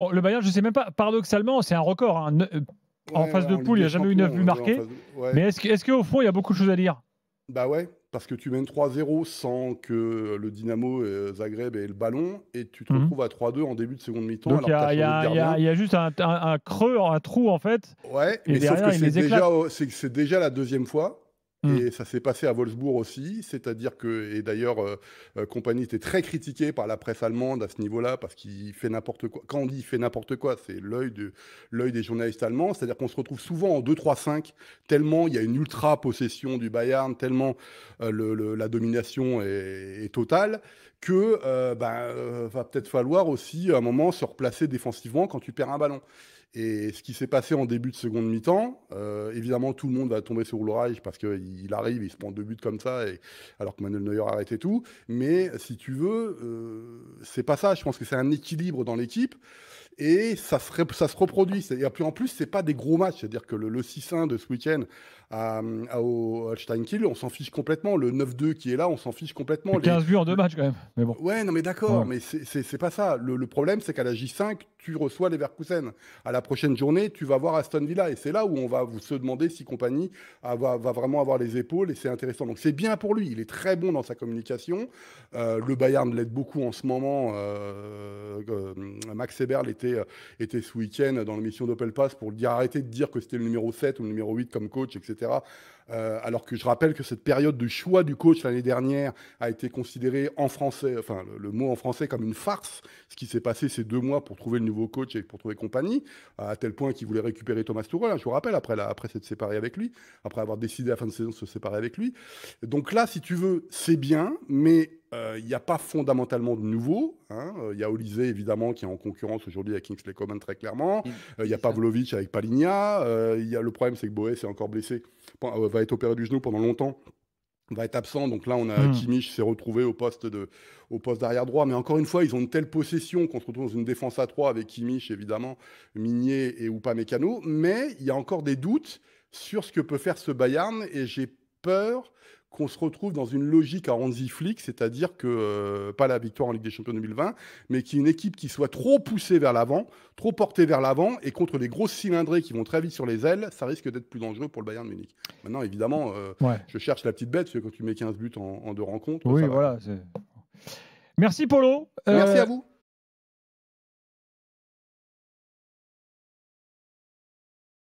Oh, le Bayern, je ne sais même pas, paradoxalement, c'est un record, hein. En Ouais, phase ouais, de en Ligue poule, il n'y des a jamais eu 9 buts Champions, en marqués. phase ouais. Mais est-ce qu'au fond, il y a beaucoup de choses à dire? Bah, ouais, parce que tu mènes 3-0 sans que le Dynamo, Zagreb ait le ballon et tu te Mmh. retrouves à 3-2 en début de seconde mi-temps Donc il y alors que tu as a il y changé de a il y a gardien. il y a juste un creux, un trou, en fait, Ouais, et mais sauf que derrière, il c'est les éclate. déjà c'est déjà la deuxième fois Mmh. et ça s'est passé à Wolfsburg aussi. C'est-à-dire que et d'ailleurs, Kompany était très critiqué par la presse allemande à ce niveau-là parce qu'il fait n'importe quoi. Quand on dit: «Il fait n'importe quoi», c'est l'œil des journalistes allemands. C'est-à-dire qu'on se retrouve souvent en 2-3-5 tellement il y a une ultra possession du Bayern, tellement, la domination est totale que, va peut-être falloir aussi à un moment se replacer défensivement quand tu perds un ballon. Et ce qui s'est passé en début de seconde mi-temps, évidemment, tout le monde va tomber sur Ulreich parce qu'il arrive, il se prend 2 buts comme ça, alors que Manuel Neuer arrête et tout. Mais si tu veux, c'est pas ça. Je pense que c'est un équilibre dans l'équipe et ça se reproduit. Et puis en plus, c'est pas des gros matchs. C'est-à-dire que le 6-1 de ce week-end au Holstein Kiel, on s'en fiche complètement. Le 9-2 qui est là, on s'en fiche complètement. 15 buts en 2 matchs quand même, mais bon. Ouais, non mais d'accord, Ouais. mais c'est pas ça. Le problème, c'est qu'à la J5, tu reçois Leverkusen. À la prochaine journée, tu vas voir Aston Villa. Et c'est là où on va se demander si Kompany va vraiment avoir les épaules. Et c'est intéressant. Donc c'est bien pour lui. Il est très bon dans sa communication. Le Bayern l'aide beaucoup en ce moment. Max Eberl était ce week-end dans l'émission d'Opel Pass pour lui dire arrêtez de dire que c'était le numéro 7 ou le numéro 8 comme coach, etc. Alors que je rappelle que cette période de choix du coach l'année dernière a été considéré en français, enfin le mot en français comme une farce, ce qui s'est passé ces 2 mois pour trouver le nouveau coach et pour trouver Kompany, à tel point qu'il voulait récupérer Thomas Tuchel, hein, je vous rappelle, après s'être séparé avec lui, après avoir décidé à la fin de saison de se séparer avec lui. Donc là, si tu veux, c'est bien, mais il n'y a pas fondamentalement de nouveau. Hein. Il y a Olysée, évidemment, qui est en concurrence aujourd'hui avec Kingsley Coman, très clairement. Il y a C'est ça. Pavlovic avec Paligna. Le problème, c'est que Boé est encore blessé, va être opéré du genou pendant longtemps, va être absent. Donc là, on a Mmh. Kimmich s'est retrouvé au poste d'arrière droit. Mais encore une fois, ils ont une telle possession qu'on se retrouve dans une défense à 3 avec Kimmich, évidemment, Migné et Upamecano. Mais il y a encore des doutes sur ce que peut faire ce Bayern et j'ai peur qu'on se retrouve dans une logique à Hansi Flick, c'est-à-dire que, pas la victoire en Ligue des Champions 2020, mais qu'il y ait une équipe qui soit trop poussée vers l'avant, trop portée vers l'avant, et contre les grosses cylindrées qui vont très vite sur les ailes, ça risque d'être plus dangereux pour le Bayern de Munich. Maintenant, évidemment, Ouais. je cherche la petite bête, parce que quand tu mets 15 buts en 2 rencontres, Oui, ça va, quoi. voilà, c'est merci Polo. Merci à vous.